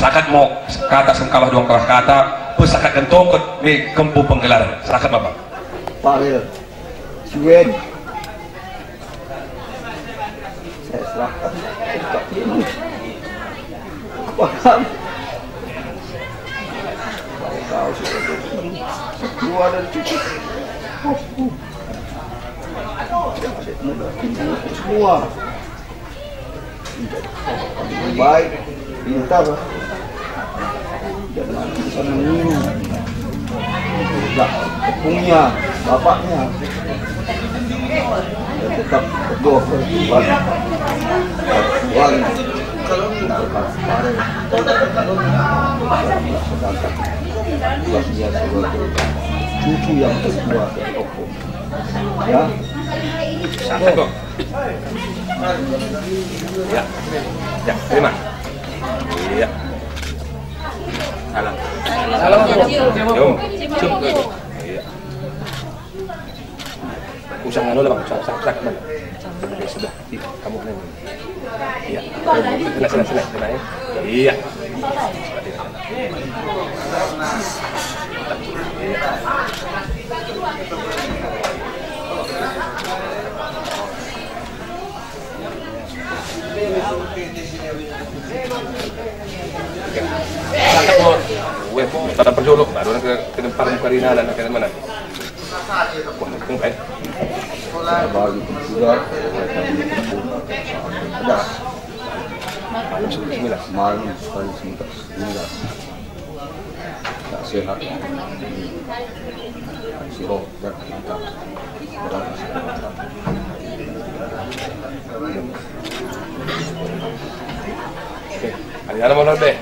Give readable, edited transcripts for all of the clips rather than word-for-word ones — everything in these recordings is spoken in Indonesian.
sakat mau kata sengkawah doang kawah kata pesakat gentong ke kempu penggelaran sakat bapak Paril Juwen saya serahkan ini paham kau sudah keluar dari cukup semua baik pintar jangan bisa mengingat tidak punya bapaknya dan tetap berdoa berbuat uang kalau tidak parah dia sebagai cucu yang kedua dari Oppo ya sangat kok ya ya terima iya salam salam Om iya usang anu lah bang usang sak bang ya sudah kamu nih iya senang ya iya web pada perjolok baru ke depan Karina dan ke mana wah itu kan bagi juga ada malam sembilan malam sekali sembilan tak sehat sirop dan mantap oke ada mana deh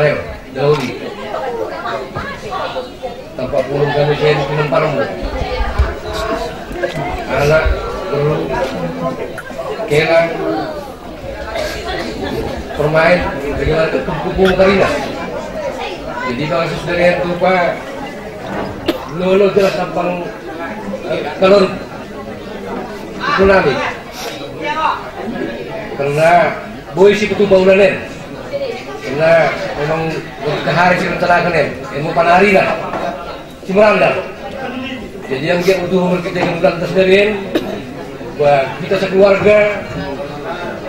Barel, Daudi. Tampak pulung kami saya di Parmu. Anak guru Kelang permain dengan kepupung Karina. Jadi kalau sesudah itu Pak lolo jelas tampang kalor itu nanti karena boy si ketua ulanen karena memang kehari si rencanakan ilmu panari lah si merandang. Jadi yang dia butuh umur kita yang bukan tersediain bahwa kita sekeluarga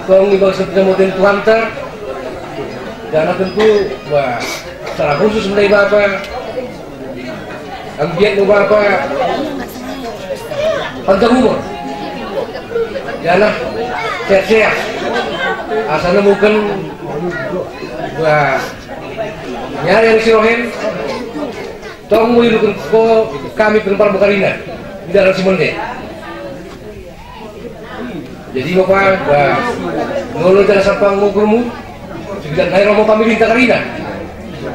kau ngibang seperti model Tuhan ter dan tentu bahwa secara khusus mengenai Bapak ambien Bapak panjang umur jangan sehat-sehat asalnya mungkin bahwa nyari yang sirohen tolong mengilukan kami penempal Bukarina di dalam Simonde. Jadi Bapak nolo jalan sampang ngugurmu sudah naik romo kami minta Karina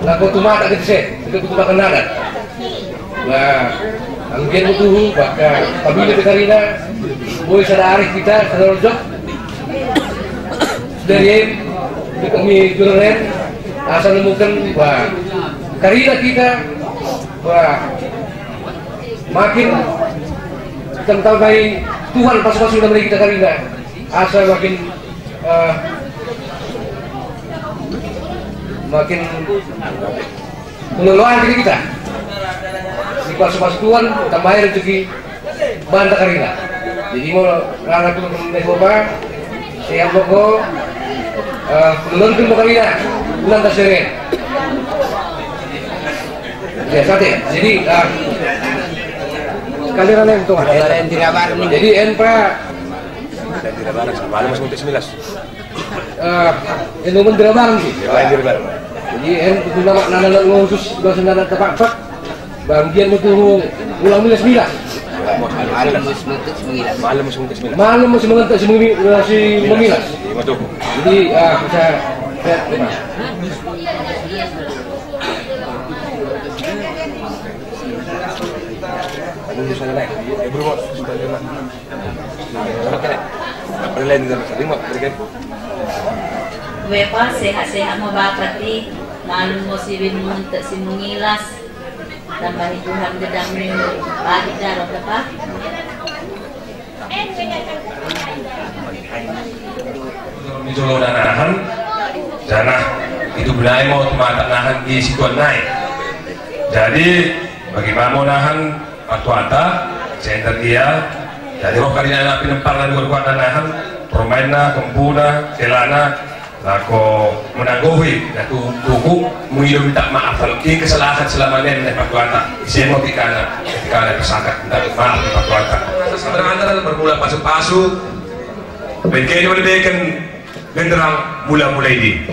laku tuma tak kita kita makan nada angin butuh bahkan kami minta Karina boleh sadari kita terojok dari kami jualan asal nemukan Karina kita makin tentang baik Tuhan pas-pas sudah beri kita Karina asal makin mengelola diri kita di pas-pas Tuhan tambah rezeki bantah Karina. Jadi mau rangka itu Bapak saya pokok menonton Karina bulan tersebut ya sate. Jadi kalian yang tuh jadi enpa tidak barang malam masuk ke 19 itu pun tidak barang sih jadi itu nama nana ngusus dosen nana tepak bagian itu ulang milas malam masih mengentak si memilas jadi bisa sana naik, bro, sudah oke, apa lain dalam sering mak, berikan. Wepa sehat-sehat mau bakati, malum mo si Winmunta si Mungilas, tambah Tuhan gedang minum, balik darah apa? Di Solo dan nahan, janah itu benar mau mata nahan di situan naik. Jadi bagaimana mau nahan Patuata, center dia, jadi roh Karina na pinempar na luar nahan, promaina, kempuna, kelana, lako menangguhi, na tuku, mengirim minta maaf kalau ini kesalahan selama ini Patuata, saya mau ketika pesangkat minta maaf di Patuata. Sebenarnya bermula pasu-pasu, begini mendekan genderang mula-mula ini.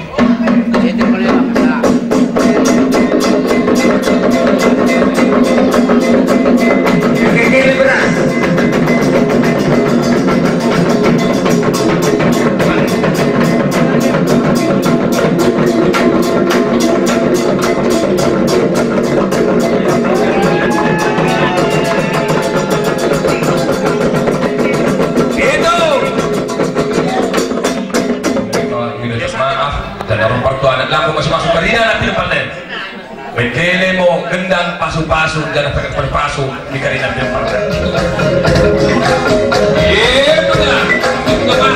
Kekele beras. Maaf, dan orang pertuanan laku masih masuk ke dia nanti depan lain. Mengkele mo gendang pasu-pasu dan pakai pasu di Karina Pilpres. Iya benar, betul.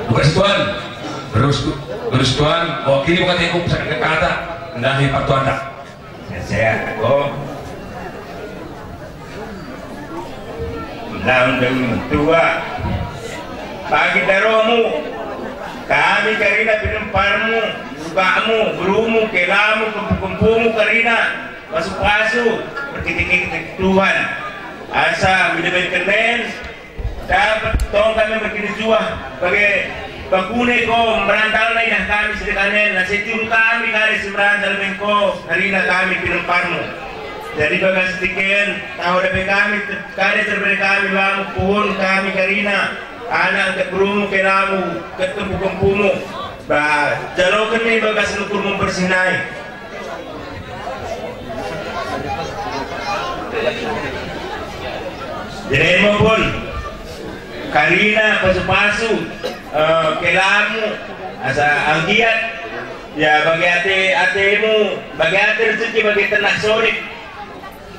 Lukas Tuan terus Tuan mewakili bukan yang saya kata hendahi Pak Tuan tak saya undang-undang mentua pagi daromu kami karina pinumparmu sukamu berumu kelamu kempumu karina masuk berkitik-kitik Tuhan asa bida-bida keren dapat tong kami berkini jua bagi bagune ko merantal na inah kami sedekanen na setiru kami kali semerantal mengko karina kami pinumparmu jadi bagas sedikit tahu dapat kami kali terberi kami lamu puhun kami karina anak keberumu kenamu ketemu-kemumu bah jalokan nih bagas nukur mempersinai jadi maupun karina pasu-pasu kelamu asa anggiat ya bagi atemu bagi ate rezeki bagi tenak sorik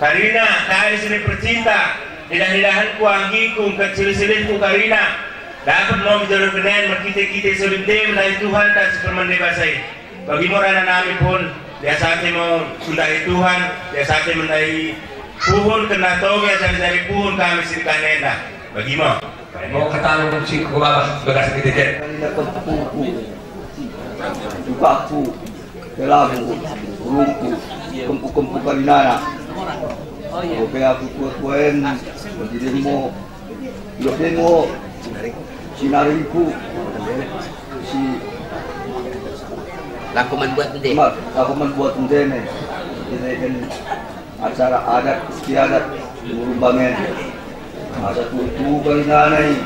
karina kali sini percinta lidah-lidahanku anggiku kecil-cilinku karina dapat mau menjalur kenen merkite-kite solidem dari Tuhan tak sepermane basai bagi morana nami pun biasa mau sundai Tuhan biasa mendai puhun kena toge dari puhun kami sirkanen dah bagi mau kata lu si kubabas bekas kita jet. Tukaku, kelamu, burungku, kempu-kempu karinana. Oke aku kuat-kuain, berdirimu, hidupmu, sinariku, si. Aku membuat ente. Aku membuat ente nih. Ini kan acara adat istiadat Murumbangen. Ada tutu karinanay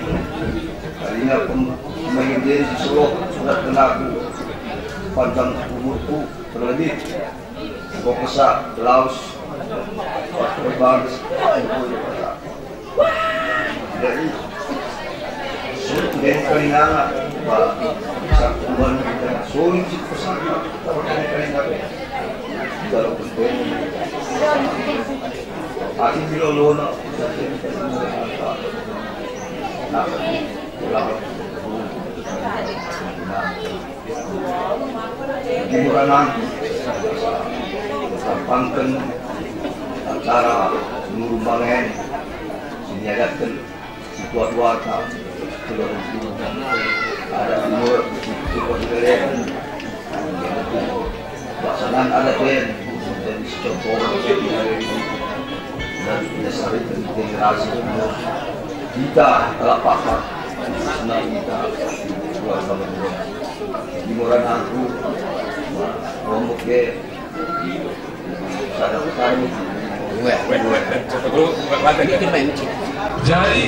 karina pemaindir si Solo surat kenaku panjang umurku terlebih kokesa Laos berbangsa dari surat dari karinana bisa kuban kita sulit si pesaka dari karinana kalau penting Aki bilolona di Muranan sampangkan acara Murumbangen siniadatkan si tua-tua seluruh ada timur itu kejadian pelaksanaan adat dari secompong dan dasar generasi kita telah paham senang kita keluarga berdua di Moran aku ngomong ke sadar kami Gue. Bikin main jadi